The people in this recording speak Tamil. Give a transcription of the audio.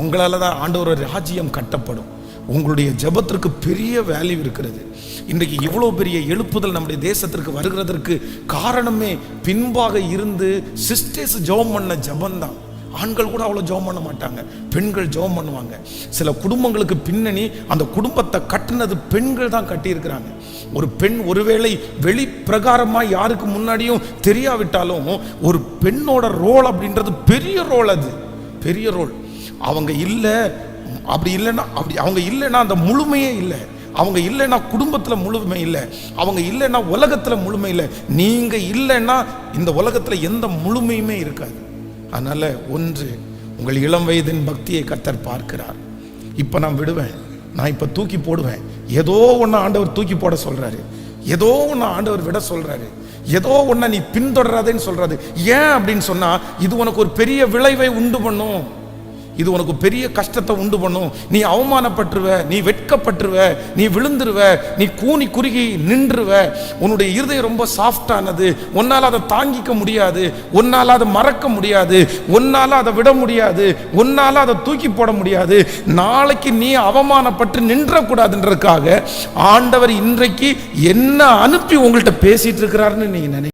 உங்களால் தான் ஆண்டவர் ராஜ்யம் கட்டப்படும். உங்களுடைய ஜெபத்திற்கு பெரிய வேல்யூ இருக்கிறது. இன்றைக்கு இவ்வளோ பெரிய எழுப்புதல் நம்முடைய தேசத்திற்கு வருகிறதற்கு காரணமே பின்பாக இருந்து சிஸ்டர்ஸ் ஜெபம் பண்ண ஜெபம்தான். ஆண்கள் கூட அவ்வளோ ஜெபம் பண்ண மாட்டாங்க, பெண்கள் ஜெபம் பண்ணுவாங்க. சில குடும்பங்களுக்கு பின்னணி அந்த குடும்பத்தை கட்டினது பெண்கள் தான் கட்டியிருக்கிறாங்க. ஒரு பெண் ஒருவேளை வெளி பிரகாரமாக யாருக்கு முன்னாடியும் தெரியாவிட்டாலும் ஒரு பெண்ணோட ரோல் அப்படின்றது பெரிய ரோல், அது பெரிய ரோல். அவங்க இல்லை, அப்படி இல்லைன்னா அவங்க இல்லைன்னா அந்த முழுமையே இல்லை. அவங்க இல்லைன்னா குடும்பத்தில் முழுமை இல்லை, அவங்க இல்லைன்னா உலகத்தில் முழுமை இல்லை. நீங்கள் இல்லைன்னா இந்த உலகத்தில் எந்த முழுமையுமே இருக்காது. அதனால் ஒன்று, உங்கள் இளம் வயதின் பக்தியை கர்த்தர் பார்க்கிறார். இப்போ நான் விடுவேன், நான் இப்போ தூக்கி போடுவேன். ஏதோ ஒன்று ஆண்டவர் தூக்கி போட சொல்கிறாரு, ஏதோ ஒன்று ஆண்டவர் விட சொல்கிறாரு, ஏதோ ஒன்று நீ பின்தொடராதேன்னு சொல்கிறாரு. ஏன் அப்படின்னு சொன்னால், இது உனக்கு ஒரு பெரிய விளைவை உண்டு பண்ணும், இது உனக்கு பெரிய கஷ்டத்தை உண்டு பண்ணும். நீ அவமானப்பட்டுருவ, நீ வெட்கப்பட்டுருவ, நீ விழுந்துருவ, நீ கூனி குறுகி நின்றுவ. உன்னுடைய இருதயம் ரொம்ப சாஃப்டானது, உன்னால் அதை தாங்கிக்க முடியாது, உன்னால் அதை மறக்க முடியாது, உன்னால் அதை விட முடியாது, உன்னால் அதை தூக்கி போட முடியாது. நாளைக்கு நீ அவமானப்பட்டு நின்றக்கூடாதுன்றதுக்காக ஆண்டவர் இன்றைக்கு என்ன அனுப்பி உங்கள்கிட்ட பேசிட்டு இருக்கிறாருன்னு நீங்க நினைக்க